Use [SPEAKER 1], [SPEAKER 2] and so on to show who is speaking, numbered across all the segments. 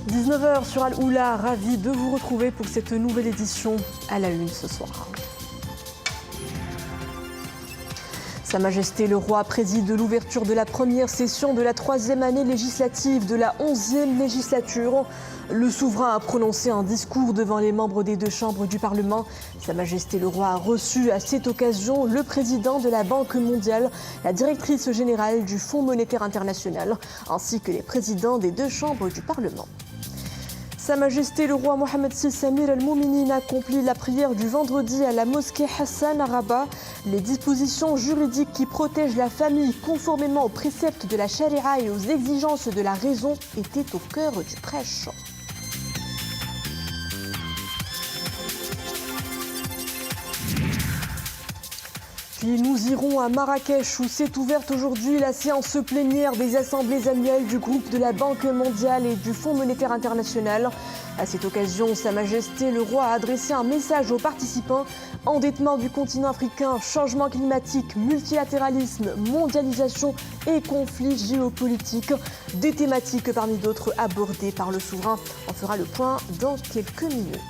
[SPEAKER 1] 19h sur Al-Oula, ravi de vous retrouver pour cette nouvelle édition à la une ce soir. Sa Majesté le Roi préside l'ouverture de la première session de la 3e année législative de la 11e législature. Le souverain a prononcé un discours devant les membres des deux chambres du Parlement. Sa Majesté le Roi a reçu à cette occasion le président de la Banque mondiale, la directrice générale du Fonds monétaire international, ainsi que les présidents des deux chambres du Parlement. Sa Majesté le Roi Mohammed VI Amir al-Mouminin accomplit la prière du vendredi à la mosquée Hassan à Rabat. Les dispositions juridiques qui protègent la famille conformément aux préceptes de la charia et aux exigences de la raison étaient au cœur du prêche. Puis nous irons à Marrakech où s'est ouverte aujourd'hui la séance plénière des assemblées annuelles du groupe de la Banque mondiale et du Fonds monétaire international. À cette occasion, Sa Majesté le Roi a adressé un message aux participants. Endettement du continent africain, changement climatique, multilatéralisme, mondialisation et conflits géopolitiques. Des thématiques parmi d'autres abordées par le souverain. On fera le point dans quelques minutes.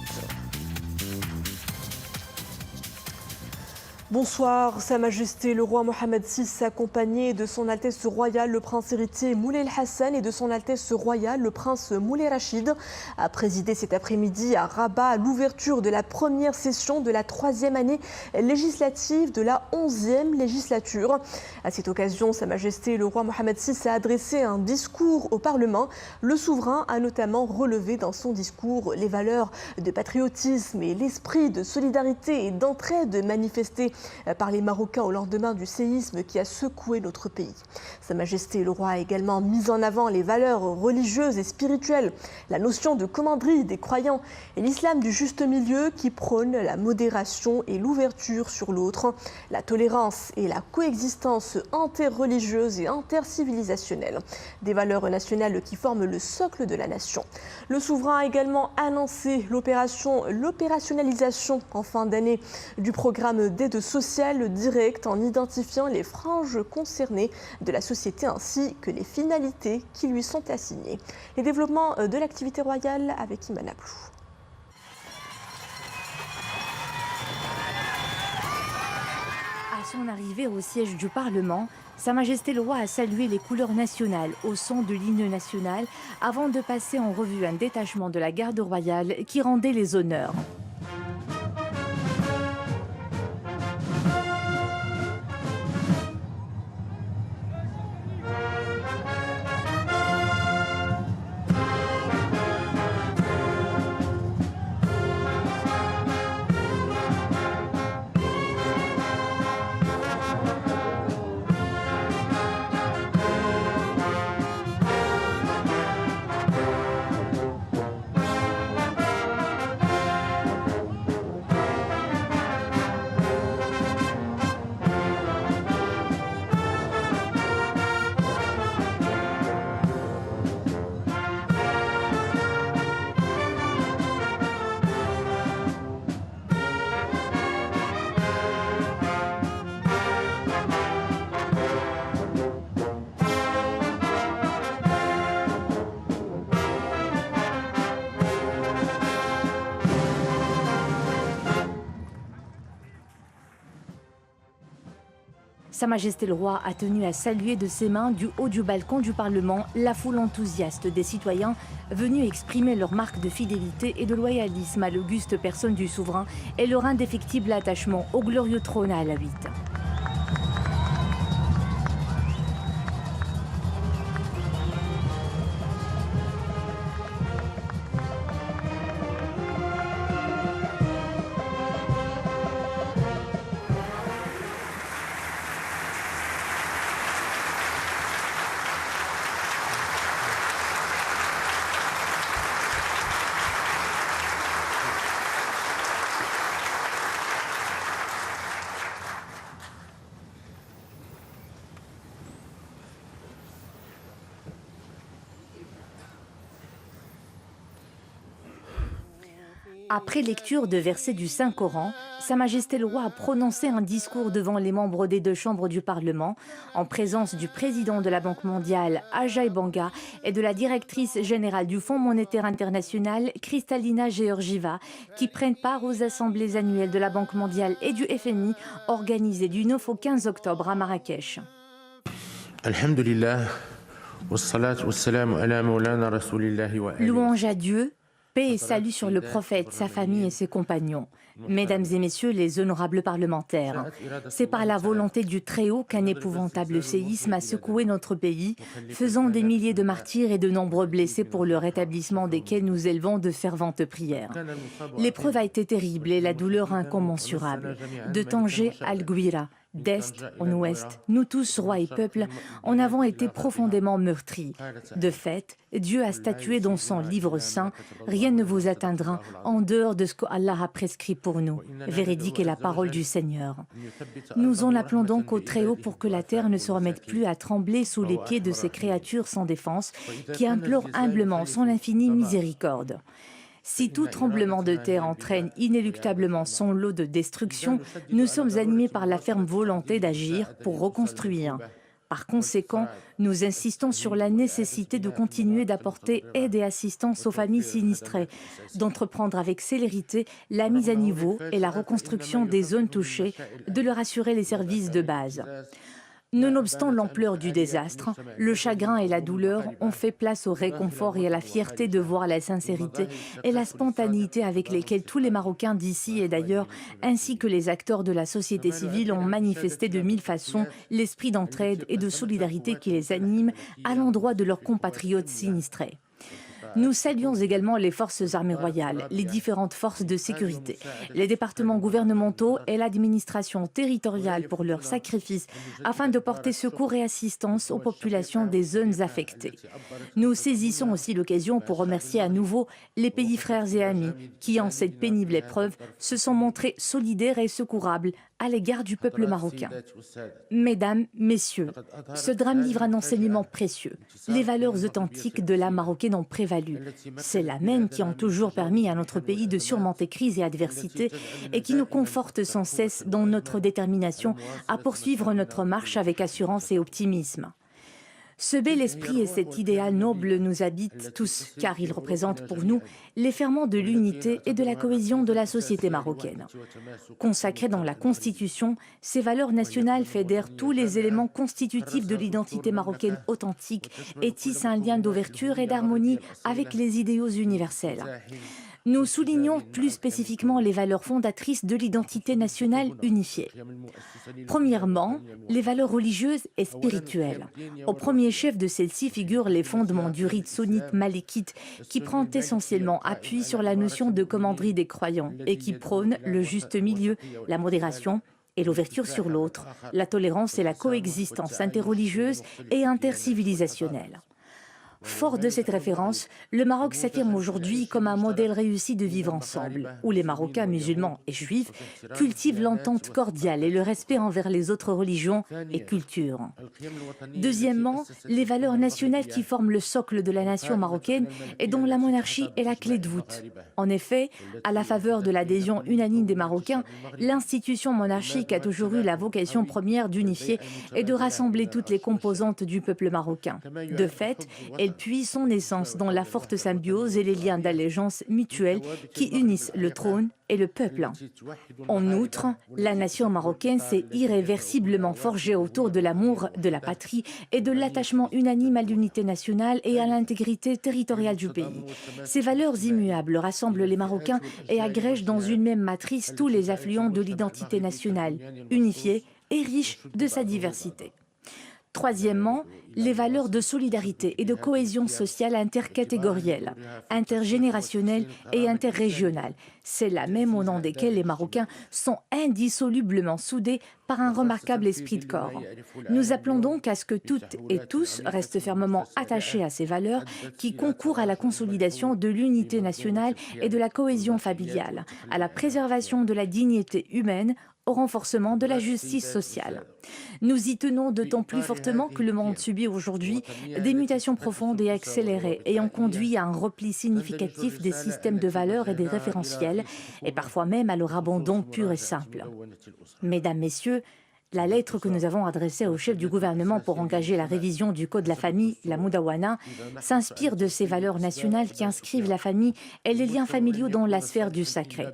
[SPEAKER 1] Bonsoir, Sa Majesté le Roi Mohammed VI, accompagné de son Altesse Royale le Prince héritier Moulay Hassan et de son Altesse Royale le Prince Moulay Rachid, a présidé cet après-midi à Rabat l'ouverture de la première session de la 3e année législative de la 11e législature. À cette occasion, Sa Majesté le Roi Mohammed VI a adressé un discours au Parlement. Le souverain a notamment relevé dans son discours les valeurs de patriotisme et l'esprit de solidarité et d'entraide manifestés par les Marocains au lendemain du séisme qui a secoué notre pays. Sa Majesté le Roi a également mis en avant les valeurs religieuses et spirituelles, la notion de commanderie des croyants et l'islam du juste milieu qui prône la modération et l'ouverture sur l'autre, la tolérance et la coexistence interreligieuse et intercivilisationnelle, des valeurs nationales qui forment le socle de la nation. Le souverain a également annoncé l'opérationnalisation en fin d'année du programme d'aide sociale directe en identifiant les franges concernées de la société ainsi que les finalités qui lui sont assignées. Les développements de l'activité royale avec Iman Ablou.
[SPEAKER 2] À son arrivée au siège du Parlement, Sa Majesté le Roi a salué les couleurs nationales au son de l'hymne national avant de passer en revue un détachement de la garde royale qui rendait les honneurs. Sa Majesté le Roi a tenu à saluer de ses mains du haut du balcon du Parlement la foule enthousiaste des citoyens venus exprimer leur marque de fidélité et de loyalisme à l'auguste personne du souverain et leur indéfectible attachement au glorieux trône à Alaouite. Après lecture de versets du Saint-Coran, Sa Majesté le Roi a prononcé un discours devant les membres des deux chambres du Parlement, en présence du président de la Banque mondiale, Ajay Banga, et de la directrice générale du Fonds monétaire international, Kristalina Georgieva, qui prennent part aux assemblées annuelles de la Banque mondiale et du FMI, organisées du 9 au 15 octobre à Marrakech.
[SPEAKER 3] Alhamdulillah, wassalatu wassalamu ala maulana rasulillahi wa alihi.
[SPEAKER 2] Louange à Dieu, paix et salut sur le prophète, sa famille et ses compagnons. Mesdames et messieurs les honorables parlementaires, c'est par la volonté du Très-Haut qu'un épouvantable séisme a secoué notre pays, faisant des milliers de martyrs et de nombreux blessés pour le rétablissement desquels nous élevons de ferventes prières. L'épreuve a été terrible et la douleur incommensurable. De Tanger à Al-Gouira, d'est en ouest, nous tous, rois et peuples, en avons été profondément meurtris. De fait, Dieu a statué dans son livre saint, rien ne vous atteindra en dehors de ce qu'Allah a prescrit pour nous. Véridique est la parole du Seigneur. Nous en appelons donc au Très-Haut pour que la terre ne se remette plus à trembler sous les pieds de ces créatures sans défense qui implorent humblement son infinie miséricorde. Si tout tremblement de terre entraîne inéluctablement son lot de destruction, nous sommes animés par la ferme volonté d'agir pour reconstruire. Par conséquent, nous insistons sur la nécessité de continuer d'apporter aide et assistance aux familles sinistrées, d'entreprendre avec célérité la mise à niveau et la reconstruction des zones touchées, de leur assurer les services de base. Nonobstant l'ampleur du désastre, le chagrin et la douleur ont fait place au réconfort et à la fierté de voir la sincérité et la spontanéité avec lesquelles tous les Marocains d'ici et d'ailleurs, ainsi que les acteurs de la société civile, ont manifesté de mille façons l'esprit d'entraide et de solidarité qui les anime à l'endroit de leurs compatriotes sinistrés. Nous saluons également les forces armées royales, les différentes forces de sécurité, les départements gouvernementaux et l'administration territoriale pour leur sacrifice afin de porter secours et assistance aux populations des zones affectées. Nous saisissons aussi l'occasion pour remercier à nouveau les pays frères et amis qui, en cette pénible épreuve, se sont montrés solidaires et secourables à l'égard du peuple marocain. Mesdames, Messieurs, ce drame livre un enseignement précieux. Les valeurs authentiques de l'âme marocaine ont prévalu. C'est là même qui ont toujours permis à notre pays de surmonter crises et adversités et qui nous confortent sans cesse dans notre détermination à poursuivre notre marche avec assurance et optimisme. Ce bel esprit et cet idéal noble nous habitent tous, car ils représentent pour nous les ferments de l'unité et de la cohésion de la société marocaine. Consacrées dans la Constitution, ces valeurs nationales fédèrent tous les éléments constitutifs de l'identité marocaine authentique et tissent un lien d'ouverture et d'harmonie avec les idéaux universels. Nous soulignons plus spécifiquement les valeurs fondatrices de l'identité nationale unifiée. Premièrement, les valeurs religieuses et spirituelles. Au premier chef de celles-ci figurent les fondements du rite sunnite malékite qui prend essentiellement appui sur la notion de commanderie des croyants et qui prône le juste milieu, la modération et l'ouverture sur l'autre, la tolérance et la coexistence interreligieuse et intercivilisationnelle. Fort de cette référence, le Maroc s'affirme aujourd'hui comme un modèle réussi de vivre ensemble, où les Marocains musulmans et juifs cultivent l'entente cordiale et le respect envers les autres religions et cultures. Deuxièmement, les valeurs nationales qui forment le socle de la nation marocaine et dont la monarchie est la clé de voûte. En effet, à la faveur de l'adhésion unanime des Marocains, l'institution monarchique a toujours eu la vocation première d'unifier et de rassembler toutes les composantes du peuple marocain. De fait, elle puise son essence dans la forte symbiose et les liens d'allégeance mutuelle qui unissent le trône et le peuple. En outre, la nation marocaine s'est irréversiblement forgée autour de l'amour de la patrie et de l'attachement unanime à l'unité nationale et à l'intégrité territoriale du pays. Ces valeurs immuables rassemblent les Marocains et agrègent dans une même matrice tous les affluents de l'identité nationale, unifiée et riche de sa diversité. Troisièmement, les valeurs de solidarité et de cohésion sociale intercatégorielle, intergénérationnelle et interrégionale. C'est là même au nom desquelles les Marocains sont indissolublement soudés par un remarquable esprit de corps. Nous appelons donc à ce que toutes et tous restent fermement attachés à ces valeurs qui concourent à la consolidation de l'unité nationale et de la cohésion familiale, à la préservation de la dignité humaine, au renforcement de la justice sociale. Nous y tenons d'autant plus fortement que le monde subit aujourd'hui des mutations profondes et accélérées, ayant conduit à un repli significatif des systèmes de valeurs et des référentiels, et parfois même à leur abandon pur et simple. Mesdames, Messieurs, la lettre que nous avons adressée au chef du gouvernement pour engager la révision du Code de la famille, la Moudawana, s'inspire de ces valeurs nationales qui inscrivent la famille et les liens familiaux dans la sphère du sacré.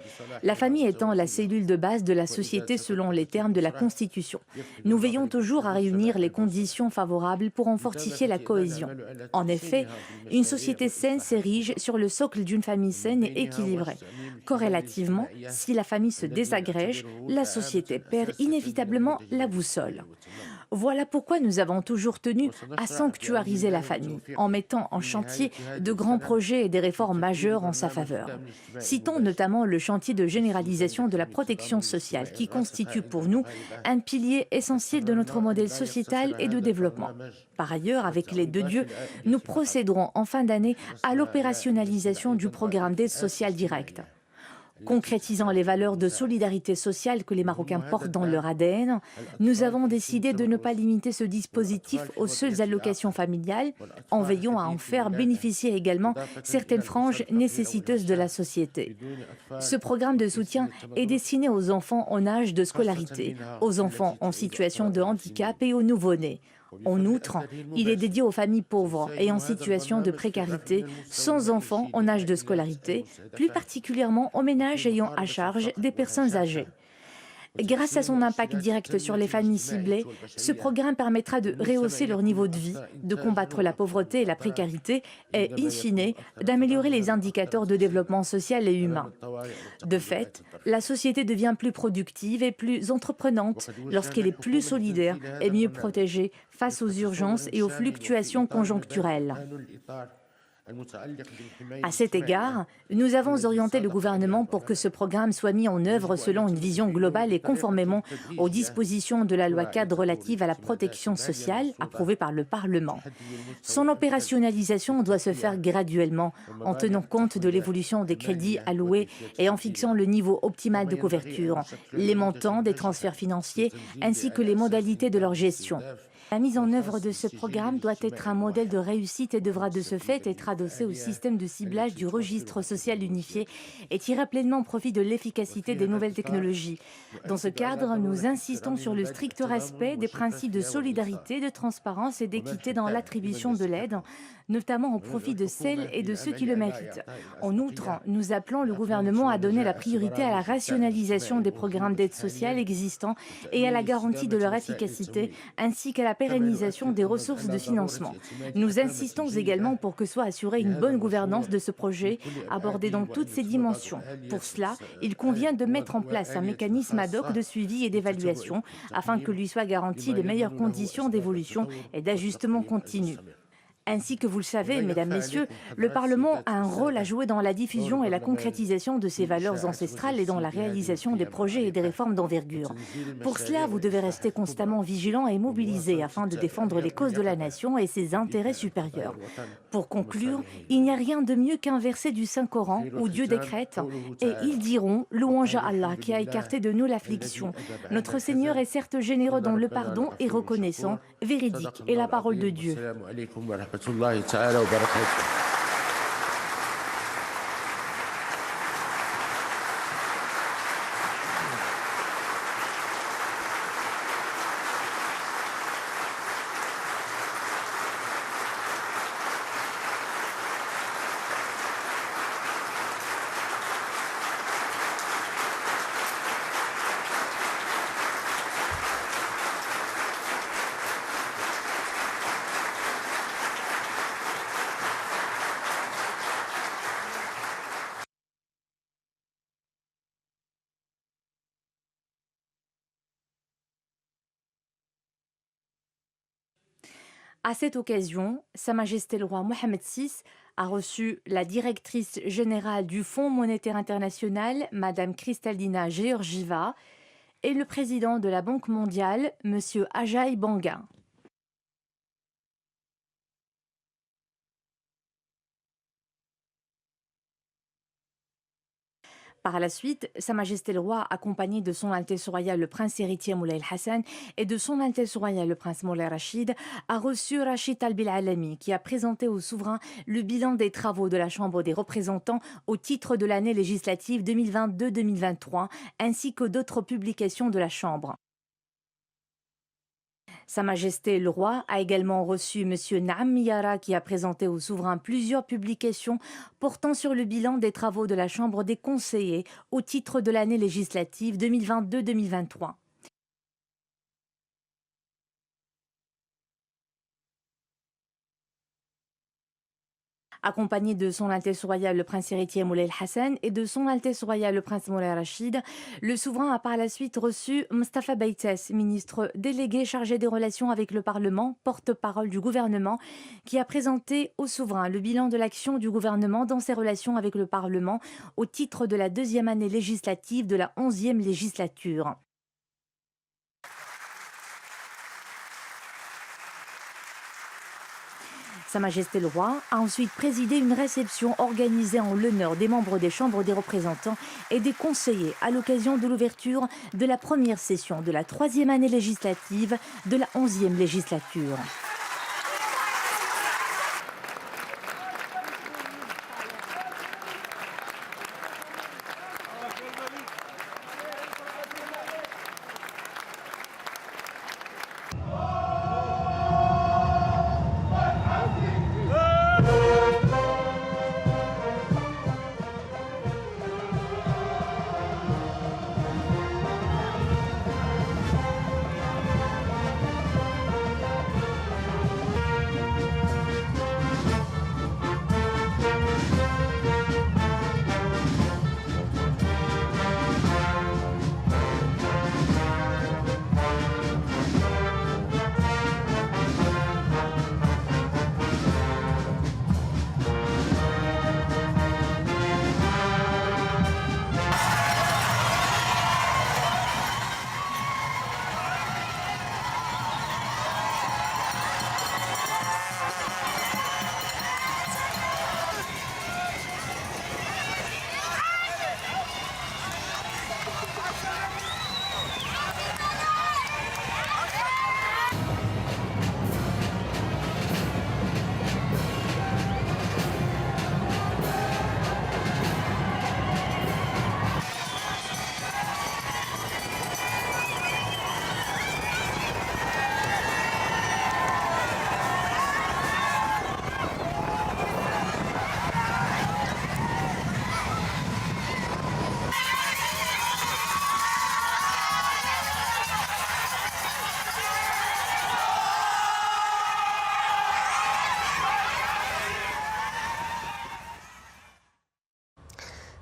[SPEAKER 2] La famille étant la cellule de base de la société selon les termes de la Constitution. Nous veillons toujours à réunir les conditions favorables pour en fortifier la cohésion. En effet, une société saine s'érige sur le socle d'une famille saine et équilibrée. Corrélativement, si la famille se désagrège, la société perd inévitablement la boussole. Voilà pourquoi nous avons toujours tenu à sanctuariser la famille, en mettant en chantier de grands projets et des réformes majeures en sa faveur. Citons notamment le chantier de généralisation de la protection sociale, qui constitue pour nous un pilier essentiel de notre modèle sociétal et de développement. Par ailleurs, avec l'aide de Dieu, nous procéderons en fin d'année à l'opérationnalisation du programme d'aide sociale directe. Concrétisant les valeurs de solidarité sociale que les Marocains portent dans leur ADN, nous avons décidé de ne pas limiter ce dispositif aux seules allocations familiales, en veillant à en faire bénéficier également certaines franges nécessiteuses de la société. Ce programme de soutien est destiné aux enfants en âge de scolarité, aux enfants en situation de handicap et aux nouveau-nés. En outre, il est dédié aux familles pauvres et en situation de précarité, sans enfants en âge de scolarité, plus particulièrement aux ménages ayant à charge des personnes âgées. Grâce à son impact direct sur les familles ciblées, ce programme permettra de rehausser leur niveau de vie, de combattre la pauvreté et la précarité et, in fine, d'améliorer les indicateurs de développement social et humain. De fait, la société devient plus productive et plus entreprenante lorsqu'elle est plus solidaire et mieux protégée face aux urgences et aux fluctuations conjoncturelles. À cet égard, nous avons orienté le gouvernement pour que ce programme soit mis en œuvre selon une vision globale et conformément aux dispositions de la loi cadre relative à la protection sociale approuvée par le Parlement. Son opérationnalisation doit se faire graduellement en tenant compte de l'évolution des crédits alloués et en fixant le niveau optimal de couverture, les montants des transferts financiers ainsi que les modalités de leur gestion. La mise en œuvre de ce programme doit être un modèle de réussite et devra de ce fait être adossé au système de ciblage du registre social unifié et tirer pleinement profit de l'efficacité des nouvelles technologies. Dans ce cadre, nous insistons sur le strict respect des principes de solidarité, de transparence et d'équité dans l'attribution de l'aide, notamment au profit de celles et de ceux qui le méritent. En outre, nous appelons le gouvernement à donner la priorité à la rationalisation des programmes d'aide sociale existants et à la garantie de leur efficacité, ainsi qu'à la pérennisation des ressources de financement. Nous insistons également pour que soit assurée une bonne gouvernance de ce projet, abordé dans toutes ses dimensions. Pour cela, il convient de mettre en place un mécanisme ad hoc de suivi et d'évaluation, afin que lui soient garanties les meilleures conditions d'évolution et d'ajustement continu. Ainsi que vous le savez, mesdames, messieurs, le Parlement a un rôle à jouer dans la diffusion et la concrétisation de ces valeurs ancestrales et dans la réalisation des projets et des réformes d'envergure. Pour cela, vous devez rester constamment vigilants et mobilisés afin de défendre les causes de la nation et ses intérêts supérieurs. Pour conclure, il n'y a rien de mieux qu'un verset du Saint-Coran où Dieu décrète « Et ils diront, louange à Allah qui a écarté de nous l'affliction. Notre Seigneur est certes généreux dans le pardon et reconnaissant, véridique est la parole de Dieu. »
[SPEAKER 3] ورحمة الله تعالى وبركاته.
[SPEAKER 2] À cette occasion, Sa Majesté le roi Mohammed VI a reçu la directrice générale du Fonds monétaire international, Madame Kristalina Georgieva, et le président de la Banque mondiale, Monsieur Ajay Banga. Par la suite, Sa Majesté le Roi, accompagné de Son Altesse Royale le Prince héritier Moulay Hassan et de Son Altesse Royale le Prince Moulay Rachid, a reçu Rachid Talb el-Alami, qui a présenté au souverain le bilan des travaux de la Chambre des représentants au titre de l'année législative 2022-2023, ainsi que d'autres publications de la Chambre. Sa Majesté le Roi a également reçu M. Naam Miyara, qui a présenté au souverain plusieurs publications portant sur le bilan des travaux de la Chambre des conseillers au titre de l'année législative 2022-2023. Accompagné de Son Altesse Royale le Prince héritier Moulay Hassan et de Son Altesse Royale le Prince Moulay Rachid, le souverain a par la suite reçu Mustafa Baites, ministre délégué chargé des relations avec le Parlement, porte-parole du gouvernement, qui a présenté au souverain le bilan de l'action du gouvernement dans ses relations avec le Parlement au titre de la deuxième année législative de la 11e législature. Sa Majesté le Roi a ensuite présidé une réception organisée en l'honneur des membres des chambres des représentants et des conseillers à l'occasion de l'ouverture de la première session de la 3e année législative de la 11e législature.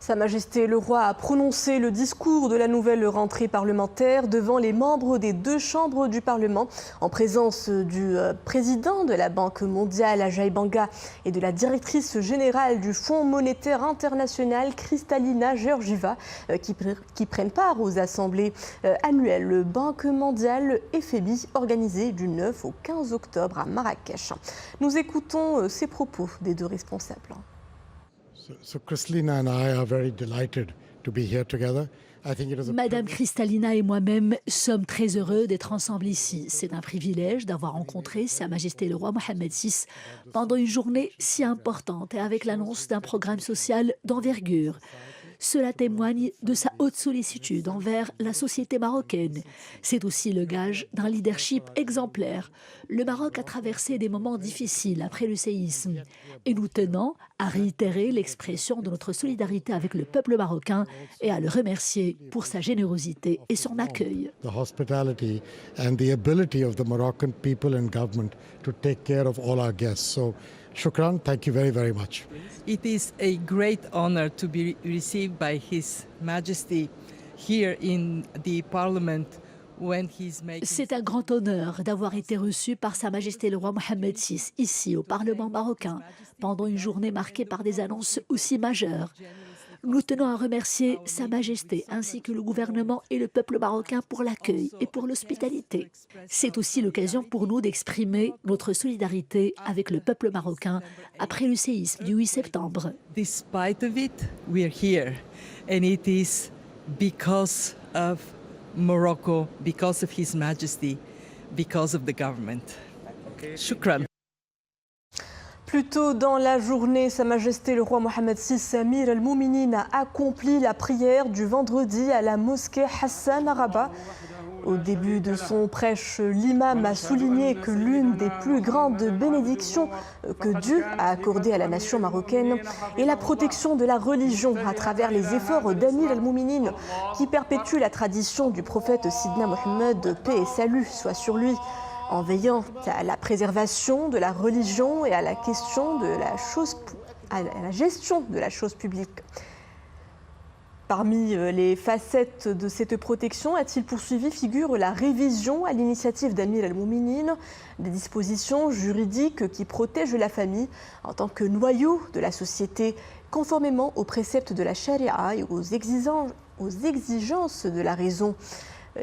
[SPEAKER 1] Sa Majesté le Roi a prononcé le discours de la nouvelle rentrée parlementaire devant les membres des deux chambres du Parlement, en présence du président de la Banque mondiale, Ajay Banga, et de la directrice générale du Fonds monétaire international, Kristalina Georgieva, qui prennent part aux assemblées annuelles Banque mondiale et FMI, organisées du 9 au 15 octobre à Marrakech. Nous écoutons ces propos des deux responsables.
[SPEAKER 4] So Kristalina and I are very delighted to be here together.
[SPEAKER 5] Madame Kristalina et moi-même sommes très heureux d'être ensemble ici. C'est un privilège d'avoir rencontré Sa Majesté le Roi Mohammed VI pendant une journée si importante et avec l'annonce d'un programme social d'envergure. Cela témoigne de sa haute sollicitude envers la société marocaine. C'est aussi le gage d'un leadership exemplaire. Le Maroc a traversé des moments difficiles après le séisme et nous tenons à réitérer l'expression de notre solidarité avec le peuple marocain et à le remercier pour sa générosité et son accueil.
[SPEAKER 4] The hospitality and the ability of the Moroccan people and government to take care of all our guests. So, shukran, thank you very, very much.
[SPEAKER 6] It is a great honor to be received by His Majesty here in the Parliament.
[SPEAKER 5] C'est un grand honneur d'avoir été reçu par Sa Majesté le Roi Mohammed VI ici au Parlement marocain pendant une journée marquée par des annonces aussi majeures. Nous tenons à remercier Sa Majesté ainsi que le gouvernement et le peuple marocain pour l'accueil et pour l'hospitalité. C'est aussi l'occasion pour nous d'exprimer notre solidarité avec le peuple marocain après le séisme du 8 septembre.
[SPEAKER 6] Despite of it, we are here, and it is because of Morocco, because of His Majesty, because of the government. Shukran.
[SPEAKER 1] Plus tôt dans la journée, Sa Majesté le roi Mohammed VI Amir al-Mouminin a accompli la prière du vendredi à la mosquée Hassan à Rabat. Au début de son prêche, l'imam a souligné que l'une des plus grandes bénédictions que Dieu a accordées à la nation marocaine est la protection de la religion à travers les efforts d'Amir al-Mouminin qui perpétue la tradition du prophète Sidna Mohammed, paix et salut soit sur lui, en veillant à la préservation de la religion et à la question de à la gestion de la chose publique. Parmi les facettes de cette protection, a-t-il poursuivi, figure la révision à l'initiative d'Amir al-Mouminin des dispositions juridiques qui protègent la famille en tant que noyau de la société, conformément aux préceptes de la charia et aux exigences de la raison.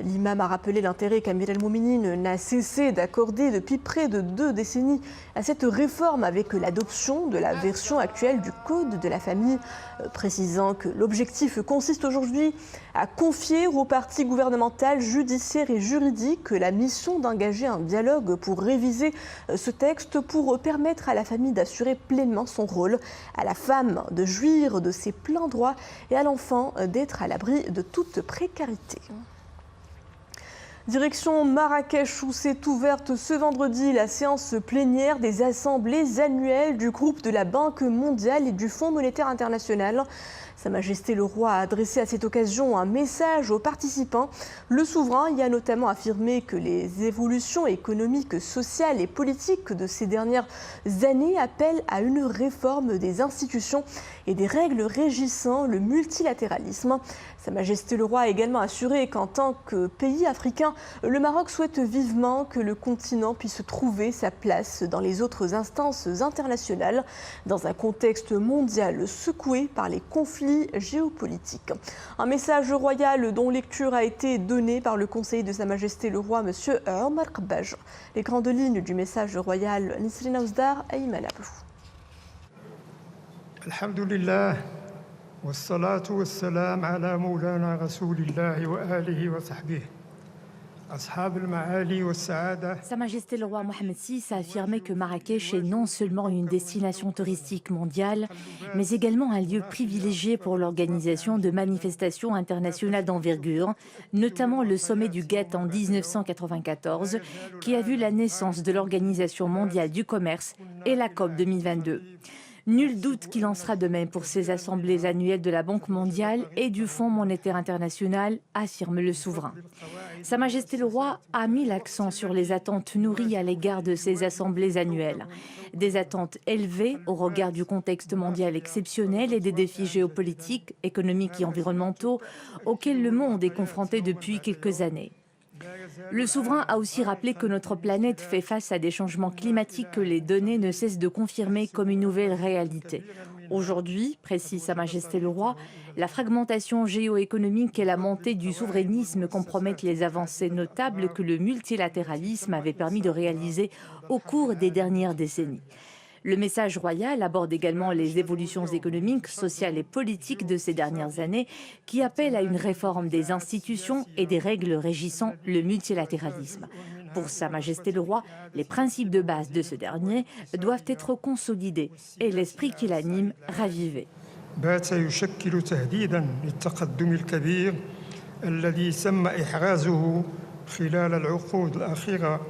[SPEAKER 1] L'imam a rappelé l'intérêt qu'Amir al-Mouminin n'a cessé d'accorder depuis près de 2 décennies à cette réforme avec l'adoption de la version actuelle du Code de la famille, précisant que l'objectif consiste aujourd'hui à confier aux parties gouvernementales, judiciaires et juridiques la mission d'engager un dialogue pour réviser ce texte pour permettre à la famille d'assurer pleinement son rôle, à la femme de jouir de ses pleins droits et à l'enfant d'être à l'abri de toute précarité. Direction Marrakech où s'est ouverte ce vendredi la séance plénière des assemblées annuelles du groupe de la Banque mondiale et du Fonds monétaire international. Sa Majesté le roi a adressé à cette occasion un message aux participants. Le souverain y a notamment affirmé que les évolutions économiques, sociales et politiques de ces dernières années appellent à une réforme des institutions et des règles régissant le multilatéralisme. Sa Majesté le roi a également assuré qu'en tant que pays africain, le Maroc souhaite vivement que le continent puisse trouver sa place dans les autres instances internationales, dans un contexte mondial secoué par les conflits géopolitiques. Un message royal dont lecture a été donnée par le conseiller de Sa Majesté le roi, M. Omar Kbaj. Les grandes lignes du message royal, Nisrina Ozdar et Iman Abou.
[SPEAKER 7] Alhamdulillah. والصلاة والسلام على مولانا رسول الله وآله وصحبه أصحاب المعالي والسعادة.
[SPEAKER 2] Sa Majesté le roi Mohammed VI a affirmé que Marrakech est non seulement une destination touristique mondiale, mais également un lieu privilégié pour l'organisation de manifestations internationales d'envergure, notamment le sommet du GATT en 1994, qui a vu la naissance de l'Organisation mondiale du commerce et la COP 2022. Nul doute qu'il en sera de même pour ces assemblées annuelles de la Banque mondiale et du Fonds monétaire international, affirme le souverain. Sa Majesté le roi a mis l'accent sur les attentes nourries à l'égard de ces assemblées annuelles. Des attentes élevées au regard du contexte mondial exceptionnel et des défis géopolitiques, économiques et environnementaux auxquels le monde est confronté depuis quelques années. Le souverain a aussi rappelé que notre planète fait face à des changements climatiques que les données ne cessent de confirmer comme une nouvelle réalité. Aujourd'hui, précise Sa Majesté le roi, la fragmentation géoéconomique et la montée du souverainisme compromettent les avancées notables que le multilatéralisme avait permis de réaliser au cours des dernières décennies. Le message royal aborde également les évolutions économiques, sociales et politiques de ces dernières années qui appellent à une réforme des institutions et des règles régissant le multilatéralisme. Pour Sa Majesté le roi, les principes de base de ce dernier doivent être consolidés et l'esprit qui l'anime ravivé.
[SPEAKER 7] بات يشكل تهديدا للتقدم الكبير الذي تم إحرازه خلال العقود الأخيرة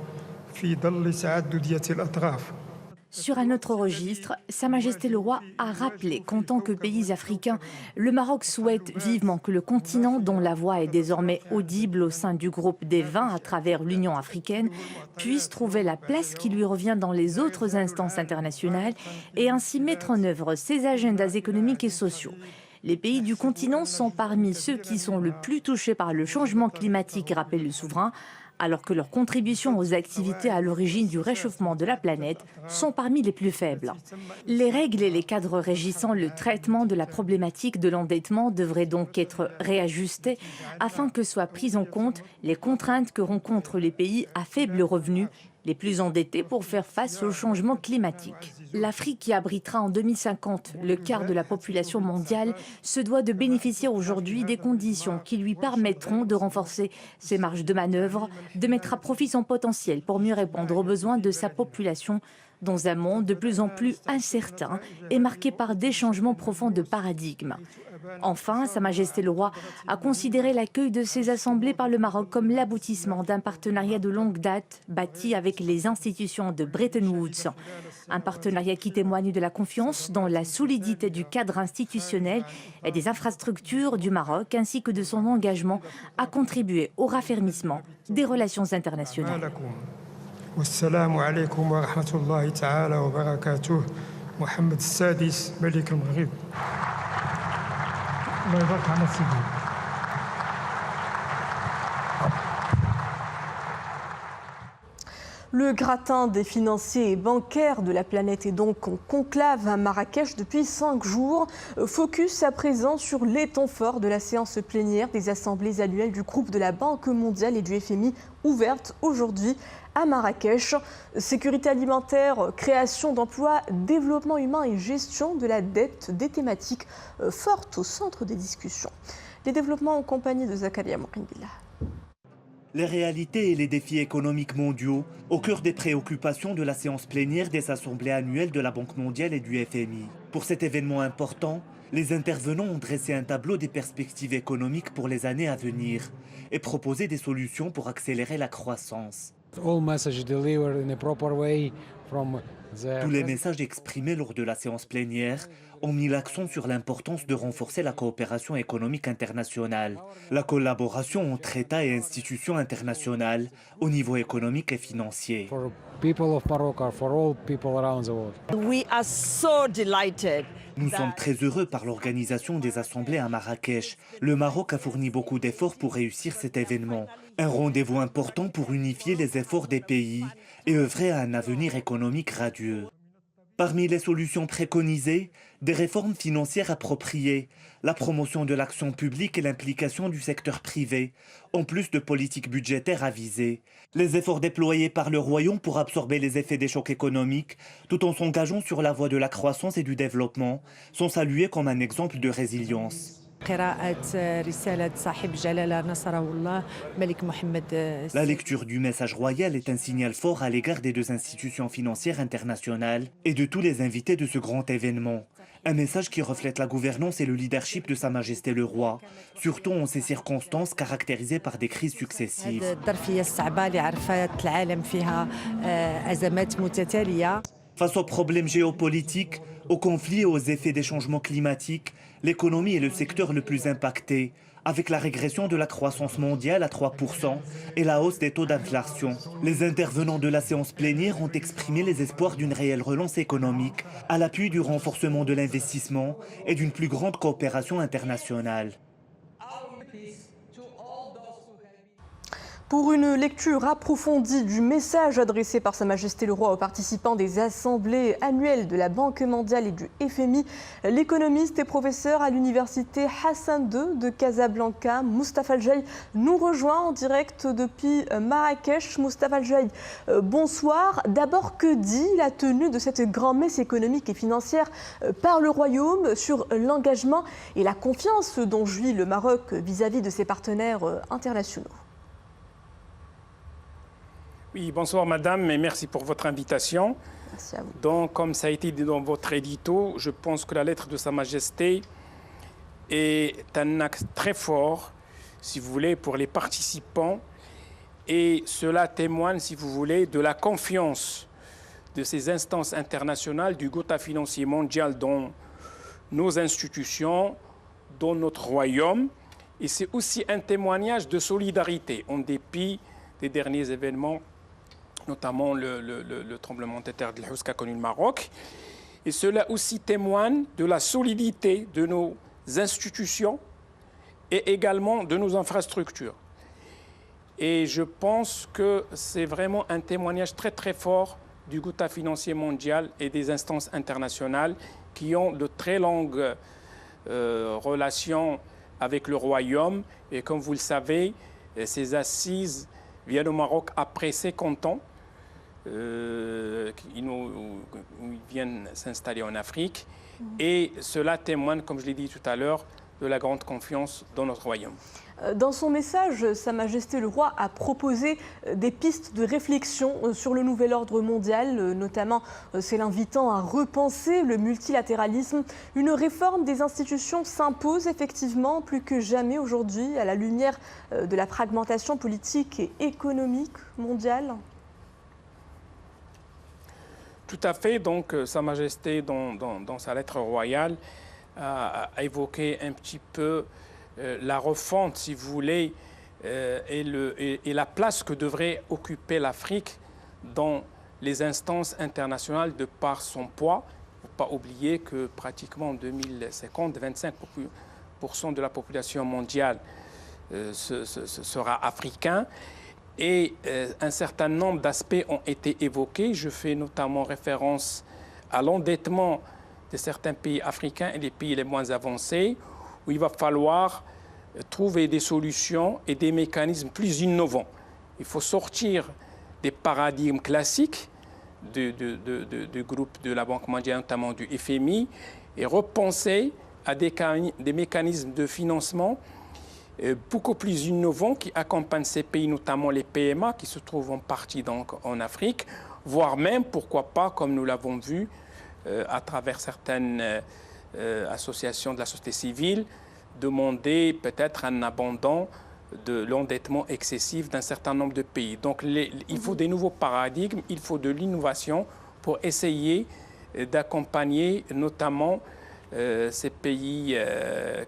[SPEAKER 7] في ظل تعددية الأطراف.
[SPEAKER 2] Sur un autre registre, Sa Majesté le roi a rappelé qu'en tant que pays africain, le Maroc souhaite vivement que le continent, dont la voix est désormais audible au sein du groupe des 20 à travers l'Union africaine, puisse trouver la place qui lui revient dans les autres instances internationales et ainsi mettre en œuvre ses agendas économiques et sociaux. Les pays du continent sont parmi ceux qui sont le plus touchés par le changement climatique, rappelle le souverain. alors que leurs contributions aux activités à l'origine du réchauffement de la planète sont parmi les plus faibles. Les règles et les cadres régissant le traitement de la problématique de l'endettement devraient donc être réajustés afin que soient prises en compte les contraintes que rencontrent les pays à faible revenu, les plus endettés pour faire face au changement climatique. L'Afrique, qui abritera en 2050 le quart de la population mondiale, se doit de bénéficier aujourd'hui des conditions qui lui permettront de renforcer ses marges de manœuvre, de mettre à profit son potentiel pour mieux répondre aux besoins de sa population dans un monde de plus en plus incertain et marqué par des changements profonds de paradigme. Enfin, Sa Majesté le Roi a considéré l'accueil de ces assemblées par le Maroc comme l'aboutissement d'un partenariat de longue date bâti avec les institutions de Bretton Woods. Un partenariat qui témoigne de la confiance dans la solidité du cadre institutionnel et des infrastructures du Maroc, ainsi que de son engagement à contribuer au raffermissement des relations internationales.
[SPEAKER 7] والسلام عليكم ورحمة الله تعالى وبركاته. محمد السادس ملك المغرب. الله يبارك على سيدي.
[SPEAKER 1] Le gratin des financiers et bancaires de la planète est donc en conclave à Marrakech depuis 5 jours. Focus à présent sur les temps forts de la séance plénière des assemblées annuelles du groupe de la Banque mondiale et du FMI ouverte aujourd'hui à Marrakech. Sécurité alimentaire, création d'emplois, développement humain et gestion de la dette, des thématiques fortes au centre des discussions. Les développements en compagnie de Zakaria Mourinbillah.
[SPEAKER 8] Les réalités et les défis économiques mondiaux au cœur des préoccupations de la séance plénière des assemblées annuelles de la Banque mondiale et du FMI. Pour cet événement important, les intervenants ont dressé un tableau des perspectives économiques pour les années à venir et proposé des solutions pour accélérer la croissance. Tous les messages exprimés lors de la séance plénière ont mis l'accent sur l'importance de renforcer la coopération économique internationale, la collaboration entre États et institutions internationales au niveau économique et financier. Nous sommes très heureux par l'organisation des assemblées à Marrakech. Le Maroc a fourni beaucoup d'efforts pour réussir cet événement. Un rendez-vous important pour unifier les efforts des pays et œuvrer à un avenir économique radieux. Parmi les solutions préconisées, des réformes financières appropriées, la promotion de l'action publique et l'implication du secteur privé, en plus de politiques budgétaires avisées. Les efforts déployés par le Royaume pour absorber les effets des chocs économiques, tout en s'engageant sur la voie de la croissance et du développement, sont salués comme un exemple de résilience. La lecture du message royal est un signal fort à l'égard des deux institutions financières internationales et de tous les invités de ce grand événement. Un message qui reflète la gouvernance et le leadership de Sa Majesté le Roi, surtout en ces circonstances caractérisées par des crises successives. Face aux problèmes géopolitiques, aux conflits et aux effets des changements climatiques, l'économie est le secteur le plus impacté, avec la régression de la croissance mondiale à 3% et la hausse des taux d'inflation. Les intervenants de la séance plénière ont exprimé les espoirs d'une réelle relance économique à l'appui du renforcement de l'investissement et d'une plus grande coopération internationale.
[SPEAKER 1] Pour une lecture approfondie du message adressé par Sa Majesté le Roi aux participants des assemblées annuelles de la Banque mondiale et du FMI, l'économiste et professeur à l'université Hassan II de Casablanca, Moustapha El-Jaï, nous rejoint en direct depuis Marrakech. Moustapha El-Jaï, bonsoir. D'abord, que dit la tenue de cette grand-messe économique et financière par le Royaume sur l'engagement et la confiance dont jouit le Maroc vis-à-vis de ses partenaires internationaux?
[SPEAKER 9] Oui, bonsoir madame et merci pour votre invitation.
[SPEAKER 1] Merci à vous.
[SPEAKER 9] Donc, comme ça a été dit dans votre édito, je pense que la lettre de Sa Majesté est un acte très fort, si vous voulez, pour les participants. Et cela témoigne, si vous voulez, de la confiance de ces instances internationales du quota financier mondial dans nos institutions, dans notre royaume. Et c'est aussi un témoignage de solidarité en dépit des derniers événements, notamment le tremblement de terre de l'Hous qu'a connu le Maroc. Et cela aussi témoigne de la solidité de nos institutions et également de nos infrastructures. Et je pense que c'est vraiment un témoignage très très fort du goutta financier mondial et des instances internationales qui ont de très longues relations avec le Royaume. Et comme vous le savez, ces assises viennent au Maroc après 50 ans. Ils viennent s'installer en Afrique. Et cela témoigne, comme je l'ai dit tout à l'heure, de la grande confiance dans notre royaume.
[SPEAKER 1] Dans son message, Sa Majesté le Roi a proposé des pistes de réflexion sur le nouvel ordre mondial, notamment c'est l'invitant à repenser le multilatéralisme. Une réforme des institutions s'impose effectivement plus que jamais aujourd'hui à la lumière de la fragmentation politique et économique mondiale.
[SPEAKER 9] Tout à fait. Donc, Sa Majesté, dans sa lettre royale, a évoqué un petit peu la refonte, si vous voulez, et la place que devrait occuper l'Afrique dans les instances internationales de par son poids. Il ne faut pas oublier que pratiquement en 2050, 25% de la population mondiale sera africain. Et un certain nombre d'aspects ont été évoqués. Je fais notamment référence à l'endettement de certains pays africains et des pays les moins avancés, où il va falloir trouver des solutions et des mécanismes plus innovants. Il faut sortir des paradigmes classiques du groupe de la Banque mondiale, notamment du FMI, et repenser à des mécanismes de financement beaucoup plus innovants qui accompagnent ces pays, notamment les PMA, qui se trouvent en partie donc en Afrique, voire même, pourquoi pas, comme nous l'avons vu, à travers certaines associations de la société civile, demander peut-être un abandon de l'endettement excessif d'un certain nombre de pays. Donc il faut des nouveaux paradigmes, il faut de l'innovation pour essayer d'accompagner notamment ces pays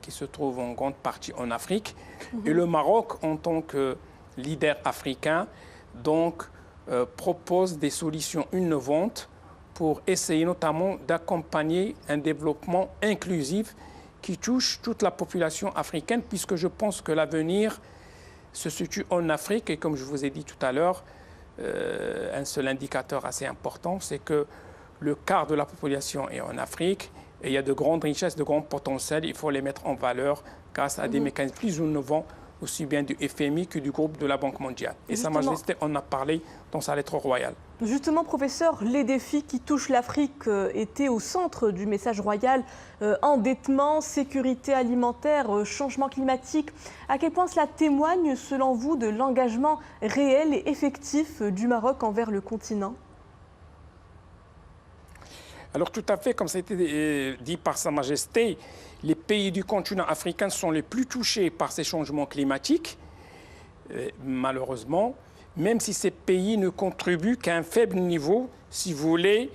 [SPEAKER 9] qui se trouvent en grande partie en Afrique. Et le Maroc, en tant que leader africain, donc, propose des solutions innovantes pour essayer notamment d'accompagner un développement inclusif qui touche toute la population africaine, puisque je pense que l'avenir se situe en Afrique. Et comme je vous ai dit tout à l'heure, un seul indicateur assez important, c'est que le quart de la population est en Afrique et il y a de grandes richesses, de grands potentiels. Il faut les mettre en valeur grâce à des mécanismes plus innovants, aussi bien du FMI que du groupe de la Banque mondiale. Et Sa Majesté en a parlé dans sa lettre royale.
[SPEAKER 1] Justement, professeur, les défis qui touchent l'Afrique étaient au centre du message royal. Endettement, sécurité alimentaire, changement climatique. À quel point cela témoigne, selon vous, de l'engagement réel et effectif du Maroc envers le continent ?
[SPEAKER 9] Alors tout à fait, comme ça a été dit par Sa Majesté, les pays du continent africain sont les plus touchés par ces changements climatiques, malheureusement, même si ces pays ne contribuent qu'à un faible niveau, si vous voulez,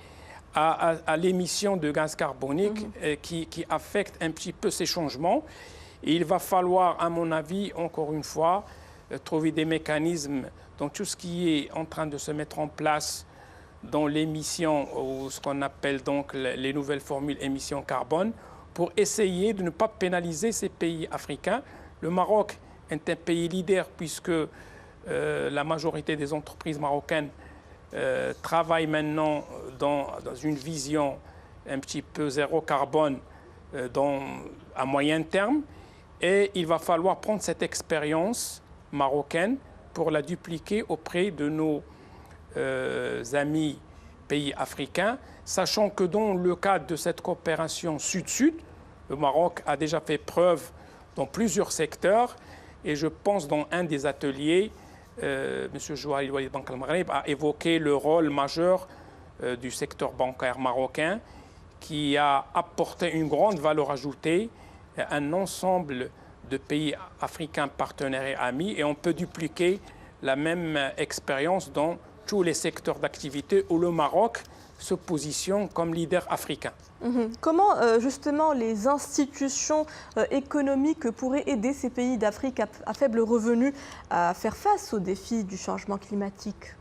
[SPEAKER 9] à l'émission de gaz carbonique qui affecte un petit peu ces changements. Et il va falloir, à mon avis, encore une fois, trouver des mécanismes dans tout ce qui est en train de se mettre en place dans l'émission, ou ce qu'on appelle donc les nouvelles formules émissions carbone, pour essayer de ne pas pénaliser ces pays africains. Le Maroc est un pays leader puisque la majorité des entreprises marocaines travaillent maintenant dans une vision un petit peu zéro carbone à moyen terme. Et il va falloir prendre cette expérience marocaine pour la dupliquer auprès de nos amis pays africains, sachant que dans le cadre de cette coopération sud-sud, le Maroc a déjà fait preuve dans plusieurs secteurs et je pense dans un des ateliers, M. Jouari Walid Bank al-Maghreb a évoqué le rôle majeur du secteur bancaire marocain qui a apporté une grande valeur ajoutée à un ensemble de pays africains partenaires et amis et on peut dupliquer la même expérience dans tous les secteurs d'activité où le Maroc se positionne comme leader africain.
[SPEAKER 1] Comment justement les institutions économiques pourraient aider ces pays d'Afrique à faible revenu à faire face aux défis du changement climatique ?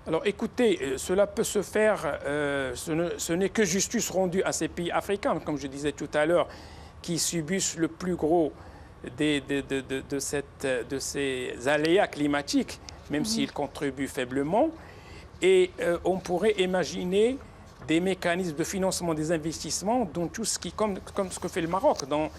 [SPEAKER 9] Alors écoutez, cela peut se faire, ce n'est que justice rendue à ces pays africains, comme je disais tout à l'heure, qui subissent le plus gros de ces aléas climatiques, même s'ils contribuent faiblement. Et on pourrait imaginer des mécanismes de financement des investissements dans tout ce qui, comme ce que fait le Maroc, dans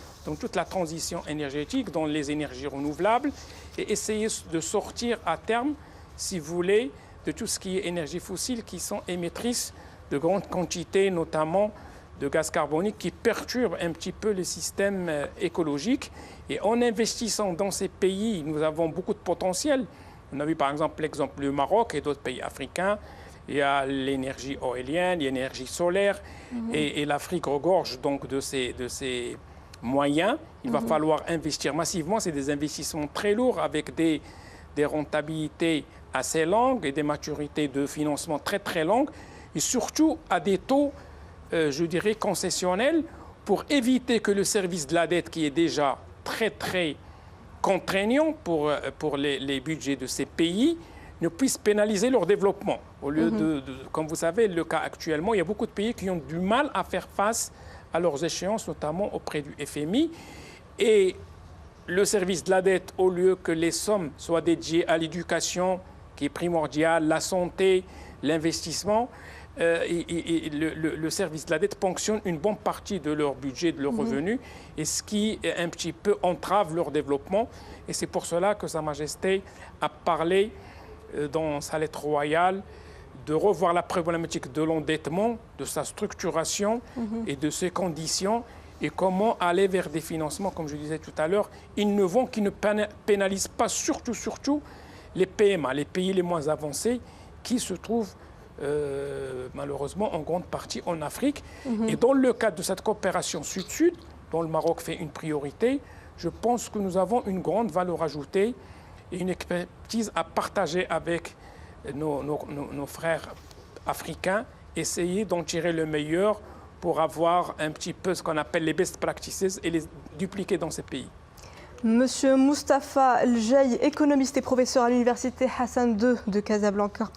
[SPEAKER 9] toute la transition énergétique, dans les énergies renouvelables, et essayer de sortir à terme, si vous voulez, de tout ce qui est énergie fossile qui sont émettrices de grandes quantités, notamment de gaz carbonique, qui perturbent un petit peu le système écologique. Et en investissant dans ces pays, nous avons beaucoup de potentiel. On a vu par exemple l'exemple du Maroc et d'autres pays africains. Il y a l'énergie éolienne, l'énergie solaire, et l'Afrique regorge donc de ces moyens. Il va falloir investir massivement. C'est des investissements très lourds avec des rentabilités assez longues et des maturités de financement très très longues, et surtout à des taux, je dirais, concessionnels, pour éviter que le service de la dette, qui est déjà très très contraignant pour les budgets de ces pays, ne puisse pénaliser leur développement. Au lieu comme vous savez, le cas actuellement, il y a beaucoup de pays qui ont du mal à faire face à leurs échéances, notamment auprès du FMI. Et le service de la dette, au lieu que les sommes soient dédiées à l'éducation, qui est primordiale, la santé, l'investissement, le service de la dette ponctionne une bonne partie de leur budget, de leurs revenus, et ce qui un petit peu entrave leur développement. Et c'est pour cela que Sa Majesté a parlé dans sa lettre royale de revoir la problématique de l'endettement, de sa structuration et de ses conditions, et comment aller vers des financements, comme je disais tout à l'heure, innovants, qui ne pénalisent pas surtout les PMA, les pays les moins avancés, qui se trouvent malheureusement en grande partie en Afrique. Et dans le cadre de cette coopération sud-sud, dont le Maroc fait une priorité, je pense que nous avons une grande valeur ajoutée et une expertise à partager avec nos frères africains, essayer d'en tirer le meilleur pour avoir un petit peu ce qu'on appelle les best practices et les dupliquer dans ces pays.
[SPEAKER 1] Monsieur Moustapha El-Jay, économiste et professeur à l'université Hassan II de Casablanca,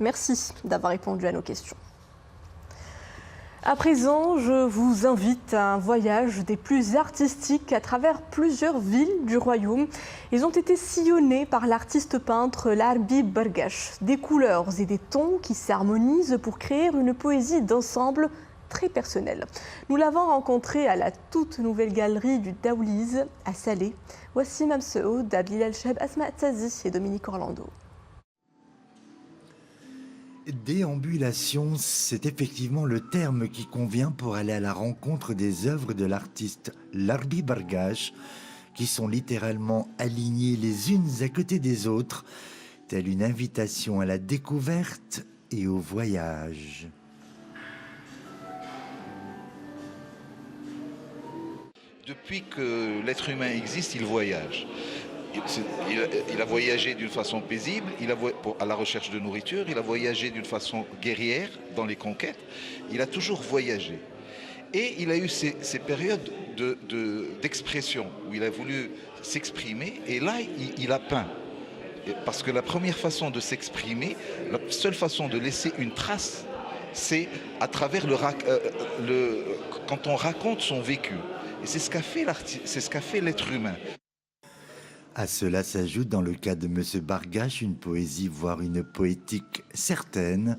[SPEAKER 1] merci d'avoir répondu à nos questions. À présent, je vous invite à un voyage des plus artistiques à travers plusieurs villes du royaume. Ils ont été sillonnés par l'artiste peintre Larbi Bargash. Des couleurs et des tons qui s'harmonisent pour créer une poésie d'ensemble très personnelle. Nous l'avons rencontré à la toute nouvelle galerie du Daouliz à Salé. Voici Mamseoud, Abdilal Cheb, Asma Tazi et Dominique Orlando.
[SPEAKER 10] Déambulation, c'est effectivement le terme qui convient pour aller à la rencontre des œuvres de l'artiste Larbi Bargash, qui sont littéralement alignées les unes à côté des autres, telle une invitation à la découverte et au voyage.
[SPEAKER 11] Depuis que l'être humain existe, il voyage. Il a voyagé d'une façon paisible, à la recherche de nourriture, il a voyagé d'une façon guerrière dans les conquêtes, il a toujours voyagé. Et il a eu ces périodes d'expression où il a voulu s'exprimer, et là il a peint. Parce que la première façon de s'exprimer, la seule façon de laisser une trace, c'est à travers quand on raconte son vécu. Et c'est ce qu'a fait l'être humain.
[SPEAKER 10] À cela s'ajoute dans le cas de M. Bargash une poésie, voire une poétique certaine.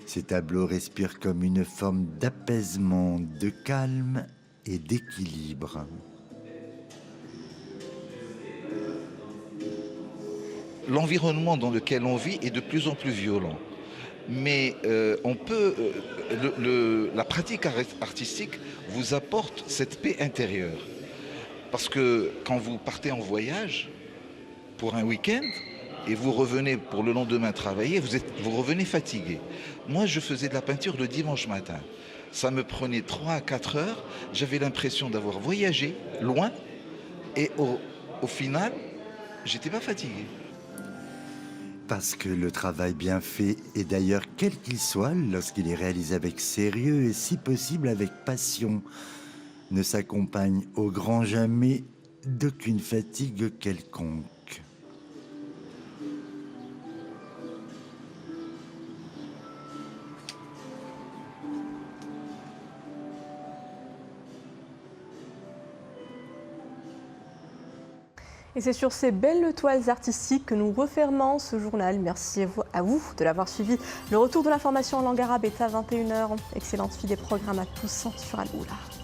[SPEAKER 10] Ces tableaux respirent comme une forme d'apaisement, de calme et d'équilibre.
[SPEAKER 11] L'environnement dans lequel on vit est de plus en plus violent. Mais la pratique artistique vous apporte cette paix intérieure. Parce que quand vous partez en voyage pour un week-end et vous revenez pour le lendemain travailler, vous revenez fatigué. Moi, je faisais de la peinture le dimanche matin. Ça me prenait 3 à 4 heures. J'avais l'impression d'avoir voyagé loin et au final, j'étais pas fatigué.
[SPEAKER 10] Parce que le travail bien fait, et d'ailleurs quel qu'il soit, lorsqu'il est réalisé avec sérieux et si possible avec passion, ne s'accompagne au grand jamais d'aucune fatigue quelconque.
[SPEAKER 1] Et c'est sur ces belles toiles artistiques que nous refermons ce journal. Merci à vous de l'avoir suivi. Le retour de l'information en langue arabe est à 21h. Excellente suite des programmes à tous sur Al Oula.